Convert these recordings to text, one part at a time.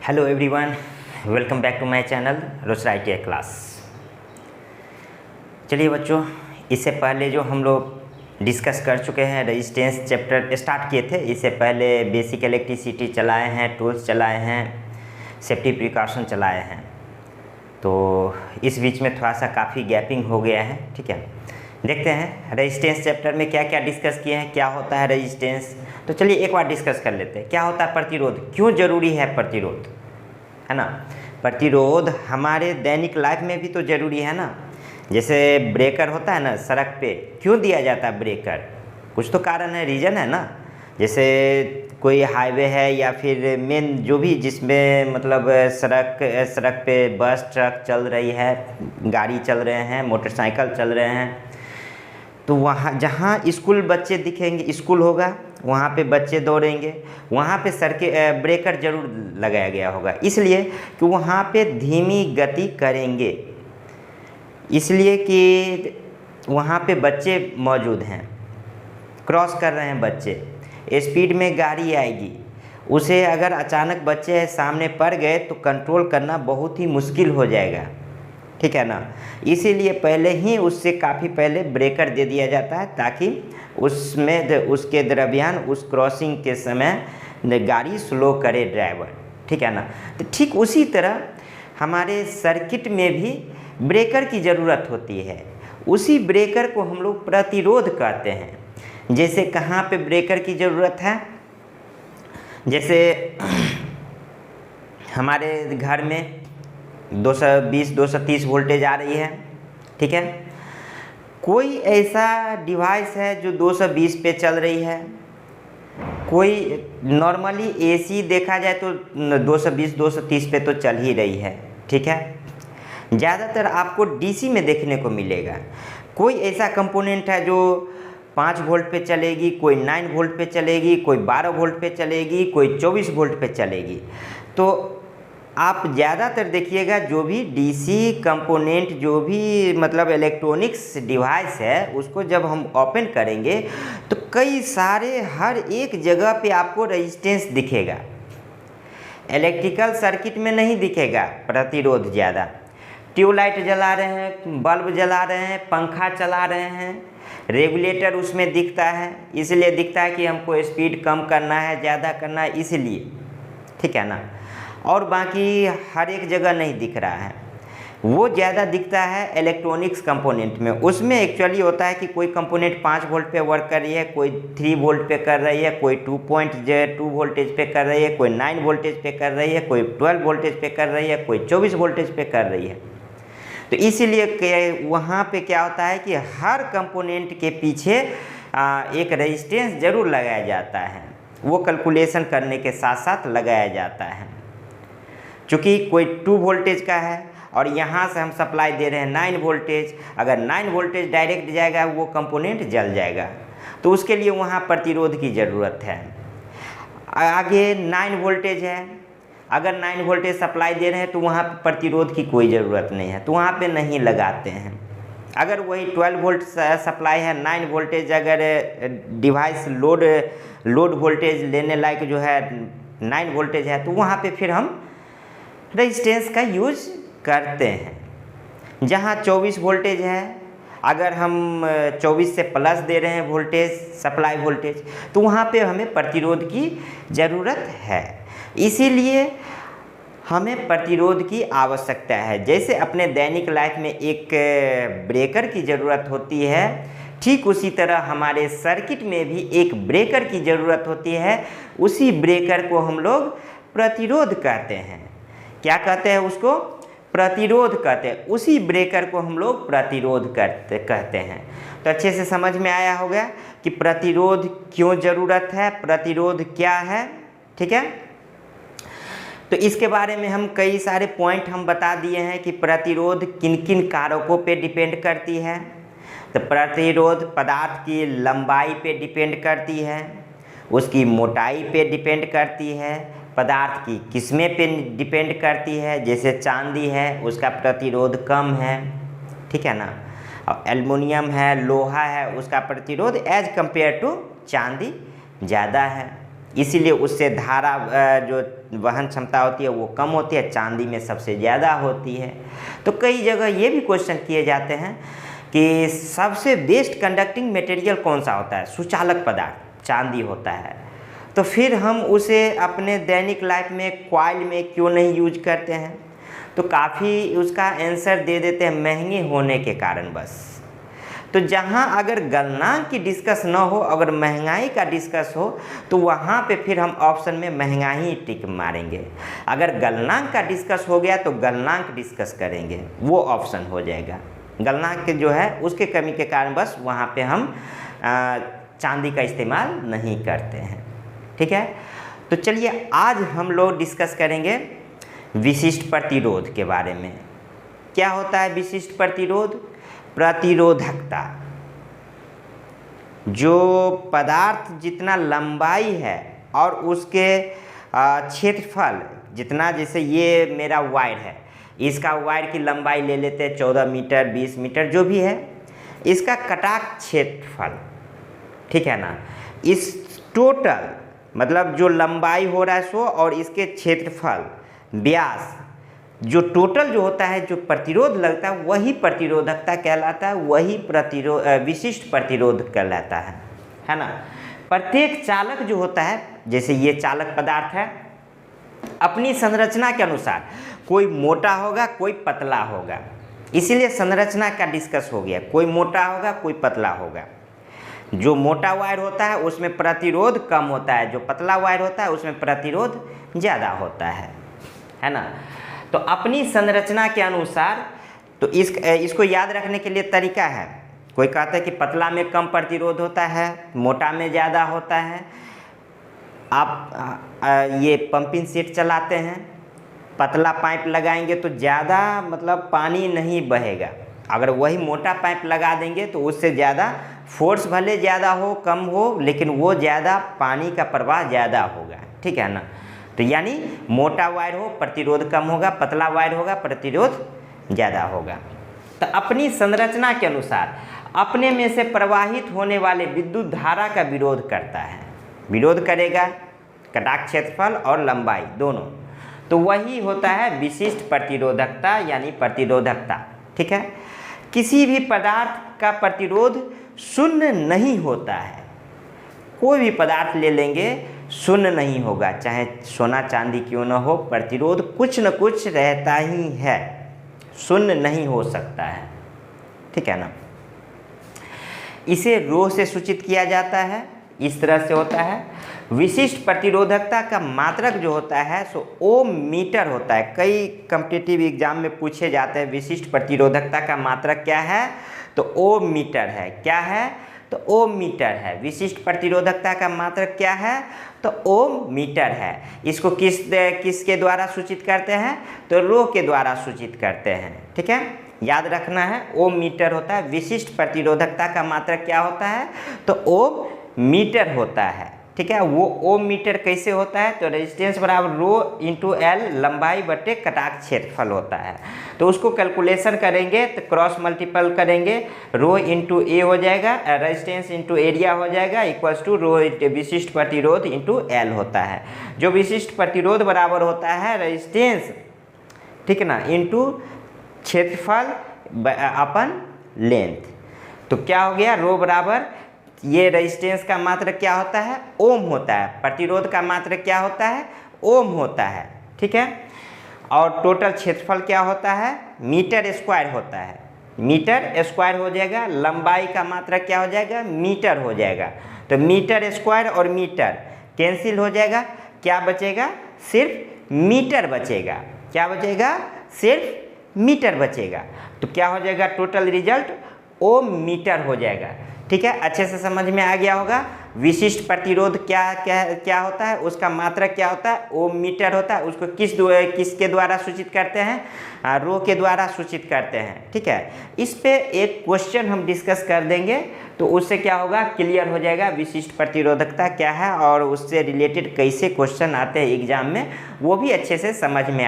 Hello everyone, welcome back to my channel Rosera ITI class. चलिए बच्चों, इससे पहले जो हम लोग डिस्कस कर चुके हैं रेजिस्टेंस चैप्टर स्टार्ट किए थे। इससे पहले बेसिक इलेक्ट्रिसिटी चलाए हैं, टूल्स चलाए हैं, सेफ्टी प्रिकॉशन चलाए हैं। तो इस बीच में थोड़ा सा काफ़ी गैपिंग हो गया है। ठीक है, देखते हैं रेजिस्टेंस चैप्टर में क्या क्या डिस्कस किए हैं, क्या होता है रेजिस्टेंस। तो चलिए एक बार डिस्कस कर लेते हैं क्या होता है प्रतिरोध, क्यों ज़रूरी है प्रतिरोध, है ना। प्रतिरोध हमारे दैनिक लाइफ में भी तो ज़रूरी है ना। जैसे ब्रेकर होता है ना सड़क पे, क्यों दिया जाता है ब्रेकर, कुछ तो कारण है, रीज़न है ना। जैसे कोई हाईवे है या फिर मेन जो भी जिसमें मतलब सड़क पे बस ट्रक चल रही है, गाड़ी चल रहे हैं, मोटरसाइकिल चल रहे हैं, तो वहाँ जहाँ स्कूल बच्चे दिखेंगे, स्कूल होगा वहाँ पे बच्चे दौड़ेंगे, वहाँ पे ब्रेकर जरूर लगाया गया होगा, इसलिए कि वहाँ पे धीमी गति करेंगे, इसलिए कि वहाँ पे बच्चे मौजूद हैं, क्रॉस कर रहे हैं बच्चे, स्पीड में गाड़ी आएगी, उसे अगर अचानक बच्चे सामने पड़ गए तो कंट्रोल करना बहुत ही मुश्किल हो जाएगा। ठीक है ना, इसीलिए पहले ही उससे काफ़ी पहले ब्रेकर दे दिया जाता है ताकि उसके दरमियान उस क्रॉसिंग के समय गाड़ी स्लो करे ड्राइवर। ठीक है ना, तो ठीक उसी तरह हमारे सर्किट में भी ब्रेकर की ज़रूरत होती है। उसी ब्रेकर को हम लोग प्रतिरोध कहते हैं। जैसे कहाँ पे ब्रेकर की ज़रूरत है, जैसे हमारे घर में 220-230 वोल्टेज आ रही है। ठीक है, कोई ऐसा डिवाइस है जो 220 पे चल रही है, कोई नॉर्मली AC देखा जाए तो 220-230 पे तो चल ही रही है। ठीक है, ज़्यादातर आपको DC में देखने को मिलेगा। कोई ऐसा कंपोनेंट है जो 5 वोल्ट पे चलेगी, कोई 9 वोल्ट पे चलेगी, कोई 12 वोल्ट पे चलेगी, कोई 24 वोल्ट पे चलेगी। तो आप ज़्यादातर देखिएगा जो भी DC कंपोनेंट, जो भी मतलब इलेक्ट्रॉनिक्स डिवाइस है, उसको जब हम ओपन करेंगे तो कई सारे हर एक जगह पे आपको रेजिस्टेंस दिखेगा। इलेक्ट्रिकल सर्किट में नहीं दिखेगा प्रतिरोध ज़्यादा। ट्यूबलाइट जला रहे हैं, बल्ब जला रहे हैं, पंखा चला रहे हैं, रेगुलेटर उसमें दिखता है, इसलिए दिखता है कि हमको स्पीड कम करना है, ज़्यादा करना है, इसलिए। ठीक है ना, और बाकी हर एक जगह नहीं दिख रहा है। वो ज़्यादा दिखता है इलेक्ट्रॉनिक्स कंपोनेंट में। उसमें एक्चुअली होता है कि कोई कंपोनेंट 5 वोल्ट पे वर्क कर रही है, कोई 3 वोल्ट पे कर रही है, कोई 2.2 वोल्टेज पे कर रही है, कोई 9 वोल्टेज पे कर रही है, कोई 12 वोल्टेज पे कर रही है, कोई 24 वोल्टेज पे कर रही है। तो इसीलिए वहाँ पे क्या होता है कि हर कंपोनेंट के पीछे एक रेजिस्टेंस ज़रूर लगाया जाता है। वो कैलकुलेशन करने के साथ साथ लगाया जाता है। चूँकि कोई 2 वोल्टेज का है और यहाँ से हम सप्लाई दे रहे हैं 9 वोल्टेज, अगर 9 वोल्टेज डायरेक्ट जाएगा वो कंपोनेंट जल जाएगा, तो उसके लिए वहाँ प्रतिरोध की ज़रूरत है। आगे 9 वोल्टेज है, अगर 9 वोल्टेज सप्लाई दे रहे हैं तो वहाँ पर प्रतिरोध की कोई ज़रूरत नहीं है, तो वहाँ पे नहीं लगाते हैं। अगर वही 12 वोल्ट सप्लाई है, 9 वोल्टेज अगर डिवाइस लोड वोल्टेज लेने लायक जो है 9 वोल्टेज है, तो वहाँ पे फिर हम रेजिस्टेंस का यूज करते हैं। जहाँ 24 वोल्टेज है, अगर हम 24 से प्लस दे रहे हैं वोल्टेज, सप्लाई वोल्टेज, तो वहाँ पे हमें प्रतिरोध की ज़रूरत है। इसीलिए हमें प्रतिरोध की आवश्यकता है। जैसे अपने दैनिक लाइफ में एक ब्रेकर की ज़रूरत होती है, ठीक उसी तरह हमारे सर्किट में भी एक ब्रेकर की ज़रूरत होती है। उसी ब्रेकर को हम लोग प्रतिरोध कहते हैं। क्या कहते हैं उसको? प्रतिरोध कहते हैं। उसी ब्रेकर को हम लोग प्रतिरोध कहते हैं। तो अच्छे से समझ में आया होगा कि प्रतिरोध क्यों ज़रूरत है, प्रतिरोध क्या है। ठीक है, तो इसके बारे में हम कई सारे पॉइंट हम बता दिए हैं कि प्रतिरोध किन किन कारकों पे डिपेंड करती है। तो प्रतिरोध पदार्थ की लंबाई पे डिपेंड करती है, उसकी मोटाई पे डिपेंड करती है, पदार्थ की किस्में पे डिपेंड करती है। जैसे चांदी है, उसका प्रतिरोध कम है। ठीक है ना, और एल्युमिनियम है, लोहा है, उसका प्रतिरोध एज कंपेयर टू चांदी ज़्यादा है। इसीलिए उससे धारा जो वहन क्षमता होती है वो कम होती है, चांदी में सबसे ज़्यादा होती है। तो कई जगह ये भी क्वेश्चन किए जाते हैं कि सबसे बेस्ट कंडक्टिंग मटेरियल कौन सा होता है, सुचालक पदार्थ चांदी होता है। तो फिर हम उसे अपने दैनिक लाइफ में कॉइल में क्यों नहीं यूज करते हैं, तो काफ़ी उसका आंसर दे देते हैं, महंगे होने के कारण बस। तो जहाँ अगर गलनांक की डिस्कस न हो, अगर महंगाई का डिस्कस हो, तो वहाँ पे फिर हम ऑप्शन में महंगा ही टिक मारेंगे। अगर गलनांक का डिस्कस हो गया तो गलनांक डिस्कस करेंगे, वो ऑप्शन हो जाएगा। गलनांक जो है उसके कमी के कारण बस वहाँ पे हम चांदी का इस्तेमाल नहीं करते हैं। ठीक है, तो चलिए आज हम लोग डिस्कस करेंगे विशिष्ट प्रतिरोध के बारे में। क्या होता है विशिष्ट प्रतिरोध? प्रतिरोधकता, जो पदार्थ जितना लंबाई है और उसके क्षेत्रफल जितना, जैसे ये मेरा वायर है, इसका वायर की लंबाई ले लेते हैं 14 मीटर 20 मीटर जो भी है, इसका कटाक क्षेत्रफल, ठीक है ना, इस टोटल मतलब जो लंबाई हो रहा है सो, और इसके क्षेत्रफल व्यास, जो टोटल जो होता है, जो प्रतिरोध लगता है वही प्रतिरोधकता कहलाता है, वही विशिष्ट प्रतिरोध कहलाता है ना। प्रत्येक चालक जो होता है, जैसे ये चालक पदार्थ है, अपनी संरचना के अनुसार कोई मोटा होगा कोई पतला होगा, इसीलिए संरचना का डिस्कस हो गया, कोई मोटा होगा कोई पतला होगा। जो मोटा वायर होता है उसमें प्रतिरोध कम होता है, जो पतला वायर होता है उसमें प्रतिरोध ज़्यादा होता है ना। तो अपनी संरचना के अनुसार, तो इसको याद रखने के लिए तरीका है, कोई कहता है कि पतला में कम प्रतिरोध होता है, मोटा में ज़्यादा होता है। आप ये पंपिंग सेट चलाते हैं, पतला पाइप लगाएंगे तो ज़्यादा मतलब पानी नहीं बहेगा, अगर वही मोटा पाइप लगा देंगे तो उससे ज़्यादा फोर्स भले ज़्यादा हो कम हो, लेकिन वो ज़्यादा पानी का प्रवाह ज़्यादा होगा, ठीक है ना। तो यानी मोटा वायर हो प्रतिरोध कम होगा, पतला वायर होगा प्रतिरोध ज़्यादा होगा। तो अपनी संरचना के अनुसार अपने में से प्रवाहित होने वाले विद्युत धारा का विरोध करता है, विरोध करेगा कटाक क्षेत्रफल और लंबाई दोनों, तो वही होता है विशिष्ट प्रतिरोधकता यानी प्रतिरोधकता। ठीक है, किसी भी पदार्थ का प्रतिरोध शून्य नहीं होता है, कोई भी पदार्थ ले लेंगे शून्य नहीं होगा, चाहे सोना चांदी क्यों न हो, प्रतिरोध कुछ न कुछ रहता ही है, शून्य नहीं हो सकता है, ठीक है ना। इसे रो से सूचित किया जाता है, इस तरह से होता है। विशिष्ट प्रतिरोधकता का मात्रक जो होता है सो ओम मीटर होता है। कई कॉम्पिटिटिव एग्जाम में पूछे जाते हैं विशिष्ट प्रतिरोधकता का मात्रक क्या है, तो ओम मीटर है। क्या है, तो ओम मीटर है। विशिष्ट प्रतिरोधकता का मात्रक क्या है, तो ओम मीटर है। इसको किसके द्वारा सूचित करते हैं, तो रो के द्वारा सूचित करते हैं, ठीक है, याद रखना है। ओम मीटर होता है। विशिष्ट प्रतिरोधकता का मात्रक क्या होता है, तो ओम मीटर होता है, ठीक है। वो ओम मीटर कैसे होता है, तो रेजिस्टेंस बराबर रो इंटू एल, लंबाई बटे कटाक क्षेत्रफल होता है। तो उसको कैलकुलेशन करेंगे तो क्रॉस मल्टीपल करेंगे, रो इंटू ए हो जाएगा, रेजिस्टेंस इंटू एरिया हो जाएगा, इक्वल्स टू रो विशिष्ट प्रतिरोध इंटू एल होता है। जो विशिष्ट प्रतिरोध बराबर होता है रेजिस्टेंस, ठीक है ना, इंटू क्षेत्रफल अपन लेंथ। तो क्या हो गया, रो बराबर ये रेजिस्टेंस का मात्रक क्या होता है, ओम होता है, प्रतिरोध का मात्रक क्या होता है, ओम होता है, ठीक है। और टोटल क्षेत्रफल क्या होता है, मीटर स्क्वायर होता है, मीटर स्क्वायर हो जाएगा। लंबाई का मात्रक क्या हो जाएगा, मीटर हो जाएगा। तो मीटर स्क्वायर और मीटर कैंसिल हो जाएगा, क्या बचेगा, सिर्फ मीटर बचेगा। क्या बचेगा, सिर्फ मीटर बचेगा। तो क्या हो जाएगा, टोटल रिजल्ट ओम मीटर हो जाएगा, ठीक है। अच्छे से समझ में आ गया होगा। विशिष्ट प्रतिरोध क्या क्या क्या होता है, उसका मात्रक क्या होता है, ओम मीटर होता है। उसको किसके द्वारा सूचित करते हैं, रो के द्वारा सूचित करते हैं, ठीक है। इस पे एक क्वेश्चन हम डिस्कस कर देंगे, तो उससे क्या होगा, क्लियर हो जाएगा विशिष्ट प्रतिरोधकता क्या है और उससे रिलेटेड कैसे क्वेश्चन आते हैं एग्जाम में, वो भी अच्छे से समझ में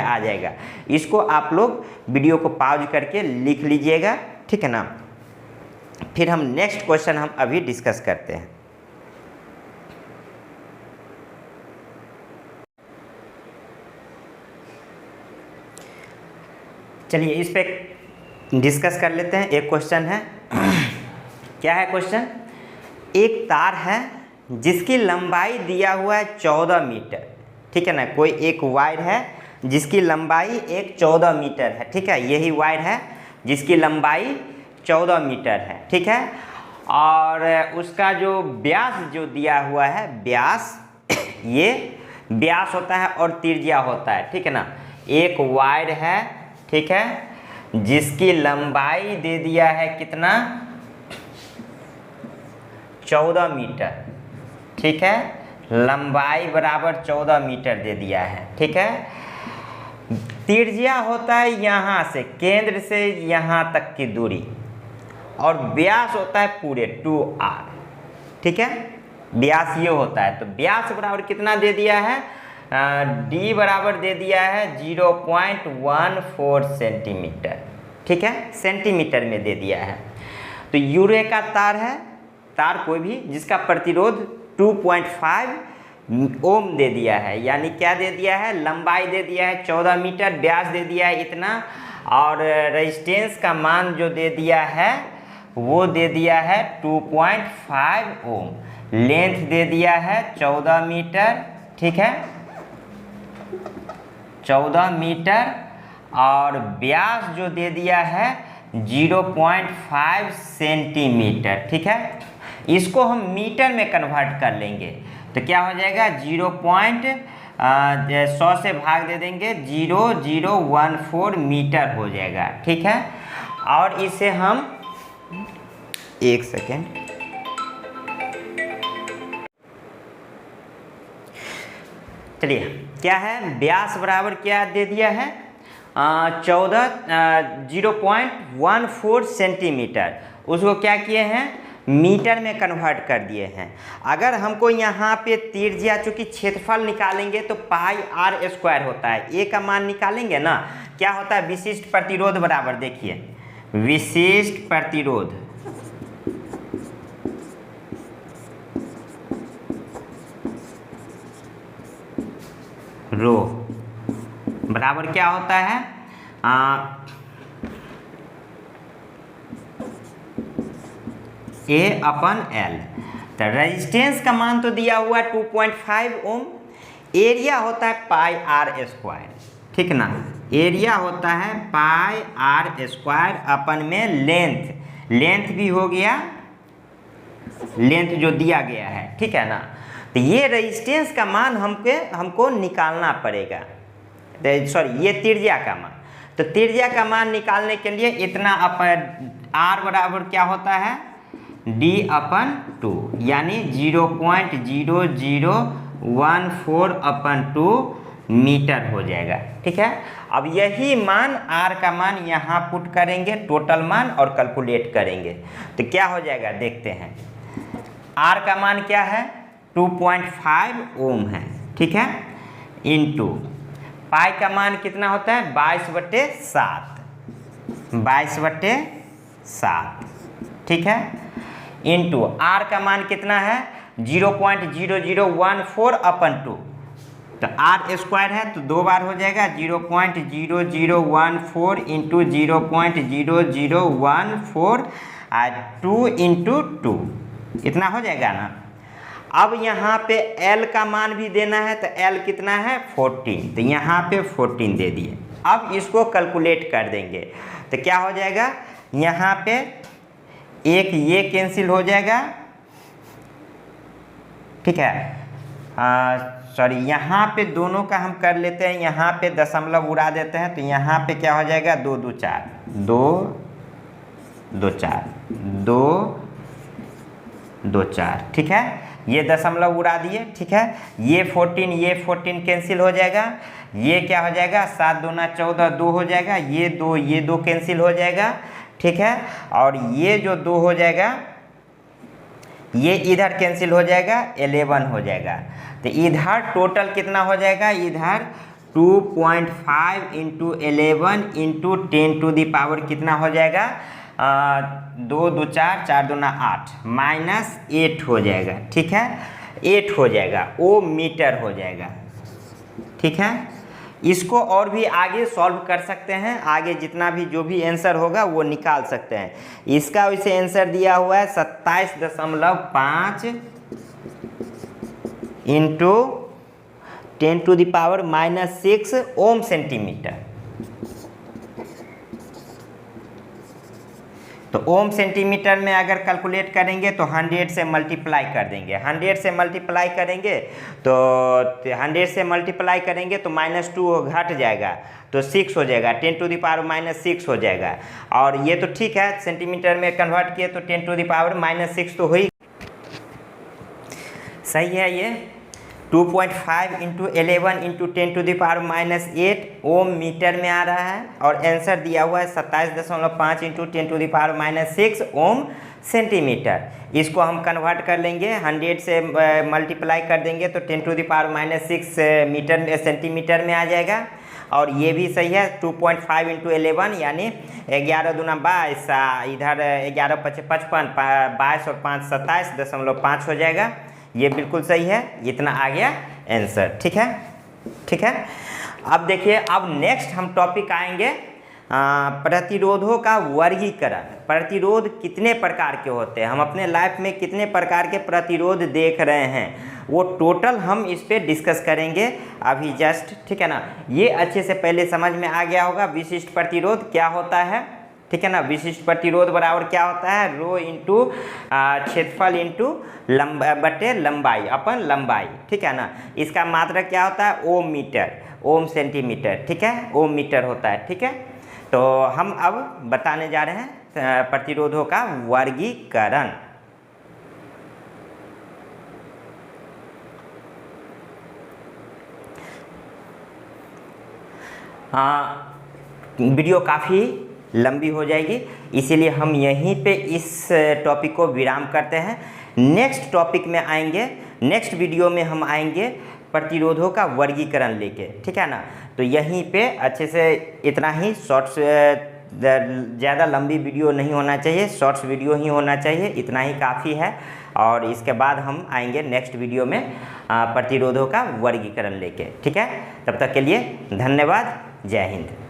आ जाएगा। इसको आप लोग वीडियो को पॉज करके लिख लीजिएगा, ठीक है ना। फिर हम नेक्स्ट क्वेश्चन हम अभी डिस्कस करते हैं। चलिए इस पे डिस्कस कर लेते हैं। एक क्वेश्चन है, क्या है क्वेश्चन? एक तार है जिसकी लंबाई दिया हुआ है 14 मीटर, ठीक है ना। कोई एक वायर है जिसकी लंबाई एक 14 मीटर है, ठीक है। यही वायर है जिसकी लंबाई 14 मीटर है, ठीक है। और उसका जो व्यास जो दिया हुआ है, व्यास ये व्यास होता है और त्रिज्या होता है, ठीक है ना। एक वायर है, ठीक है, जिसकी लंबाई दे दिया है कितना? 14 मीटर, ठीक है। लंबाई बराबर 14 मीटर दे दिया है, ठीक है। त्रिज्या होता है यहाँ से, केंद्र से यहाँ तक की दूरी, और व्यास होता है पूरे 2r, ठीक है। व्यास ये होता है, तो व्यास बराबर कितना दे दिया है? d बराबर दे दिया है 0.14 सेंटीमीटर, ठीक है। सेंटीमीटर में दे दिया है। तो यूरे का तार है, तार कोई भी जिसका प्रतिरोध 2.5 ओम दे दिया है, यानी क्या दे दिया है? लंबाई दे दिया है 14 मीटर, व्यास दे दिया है इतना, और रेजिस्टेंस का मान जो दे दिया है वो दे दिया है 2.5 ओम। लेंथ दे दिया है 14 मीटर, ठीक है, 14 मीटर, और व्यास जो दे दिया है 0.5 सेंटीमीटर, ठीक है। इसको हम मीटर में कन्वर्ट कर लेंगे तो क्या हो जाएगा? 100 से भाग दे देंगे, 0014 मीटर हो जाएगा, ठीक है। और इसे हम एक सेकेंड, चलिए क्या है? व्यास बराबर क्या दे दिया है? 0.14 सेंटीमीटर। उसको क्या किए हैं? मीटर में कन्वर्ट कर दिए हैं। अगर हमको यहाँ पे त्रिज्या, चूँकि क्षेत्रफल निकालेंगे तो पाई r स्क्वायर होता है, ए का मान निकालेंगे ना, क्या होता है? विशिष्ट प्रतिरोध बराबर, देखिए विशिष्ट प्रतिरोध रो बराबर क्या होता है? A upon L। तो रेजिस्टेंस का मान तो दिया हुआ है 2.5 ओम, एरिया होता है पाई r स्क्वायर, ठीक ना। एरिया होता है पाई r स्क्वायर, अपन में लेंथ भी हो गया, लेंथ जो दिया गया है, ठीक है ना। तो ये रेजिस्टेंस का मान हमको निकालना पड़ेगा, सॉरी ये त्रिज्या का मान। तो त्रिज्या का मान निकालने के लिए इतना अपन r बराबर क्या होता है? d/2, यानी 0.0014/2 मीटर हो जाएगा, ठीक है। अब यही मान r का मान यहाँ पुट करेंगे, टोटल मान, और कैलकुलेट करेंगे तो क्या हो जाएगा देखते हैं। r का मान क्या है? 2.5 ओम है, ठीक है, इंटू पाई का मान कितना होता है? 22/7, ठीक है, इंटू r का मान कितना है? 0.0014/2, तो r स्क्वायर है तो 2 बार हो जाएगा, 0.0014 इंटू 0.0014 2 इंटू 2, इतना हो जाएगा ना। अब यहाँ पे L का मान भी देना है, तो L कितना है? 14, तो यहाँ पे 14 दे दिए। अब इसको कैलकुलेट कर देंगे तो क्या हो जाएगा? यहाँ पे एक ये कैंसिल हो जाएगा, ठीक है, सॉरी यहाँ पे दोनों का हम कर लेते हैं, यहाँ पे दशमलव उड़ा देते हैं, तो यहाँ पे क्या हो जाएगा? 2 2 4, 2 2 4, 2 2 4, ठीक है। ये दशमलव उड़ा दिए, ठीक है। ये 14 कैंसिल हो जाएगा, ये क्या हो जाएगा? 7 दूना 14, 2 हो जाएगा, ये 2 कैंसिल हो जाएगा, ठीक है। और ये जो 2 हो जाएगा, ये इधर कैंसिल हो जाएगा, 11 हो जाएगा। तो इधर टोटल कितना हो जाएगा? इधर 2.5 into 11 into 10 to the power कितना हो जाएगा? 2 2 4, 4 दूना 8, -8 हो जाएगा, ठीक है, 8 हो जाएगा, वो मीटर हो जाएगा, ठीक है। इसको और भी आगे सॉल्व कर सकते हैं, आगे जितना भी जो भी आंसर होगा वो निकाल सकते हैं। इसका वैसे आंसर दिया हुआ है 27.5 इंटू 10⁻⁻6 ओम सेंटीमीटर। तो ओम सेंटीमीटर में अगर कैलकुलेट करेंगे तो 100 से मल्टीप्लाई कर देंगे, 100 से मल्टीप्लाई करेंगे तो 100 से मल्टीप्लाई करेंगे तो -2 घट जाएगा तो 6 हो जाएगा, 10⁻⁻6 हो जाएगा। और ये तो ठीक है, सेंटीमीटर में कन्वर्ट किए तो 10⁻⁻6 तो हुई, सही है। ये 2.5 इंटू 11 इंटू 10⁻⁻8 ओम मीटर में आ रहा है और आंसर दिया हुआ है 27.5 इंटू 10⁻⁻6 ओम सेंटीमीटर। इसको हम कन्वर्ट कर लेंगे, 100 से मल्टीप्लाई कर देंगे तो 10⁻�6 मीटर सेंटीमीटर में आ जाएगा। और ये भी सही है, 2.5 इंटू 11 यानी 11 दूना 22, इधर 11 × 5 = 55, 22 और 5 = 27.5 हो जाएगा। ये बिल्कुल सही है, इतना आ गया आंसर। ठीक है, ठीक है। अब देखिए, अब नेक्स्ट हम टॉपिक आएंगे प्रतिरोधों का वर्गीकरण। प्रतिरोध कितने प्रकार के होते हैं, हम अपने लाइफ में कितने प्रकार के प्रतिरोध देख रहे हैं, वो टोटल हम इस पे डिस्कस करेंगे अभी जस्ट। ठीक है ना, ये अच्छे से पहले समझ में आ गया होगा विशिष्ट प्रतिरोध क्या होता है। ठीक है ना, विशिष्ट प्रतिरोध बराबर क्या होता है, रो इंटू क्षेत्रफल इंटू बटे लंबाई अपन लंबाई। ठीक है ना, इसका मात्रक क्या होता है, ओम मीटर, ओम सेंटीमीटर। ठीक है, ओम मीटर होता है। ठीक है, तो हम अब बताने जा रहे हैं प्रतिरोधों का वर्गीकरण। वीडियो काफ़ी लंबी हो जाएगी, इसीलिए हम यहीं पे इस टॉपिक को विराम करते हैं। नेक्स्ट टॉपिक में आएंगे, नेक्स्ट वीडियो में हम आएंगे प्रतिरोधों का वर्गीकरण लेके। ठीक है ना, तो यहीं पे अच्छे से इतना ही, शॉर्ट्स ज़्यादा लंबी वीडियो नहीं होना चाहिए, शॉर्ट्स वीडियो ही होना चाहिए, इतना ही काफ़ी है। और इसके बाद हम आएंगे नेक्स्ट वीडियो में प्रतिरोधों का वर्गीकरण लेके। ठीक है, तब तक के लिए धन्यवाद, जय हिंद।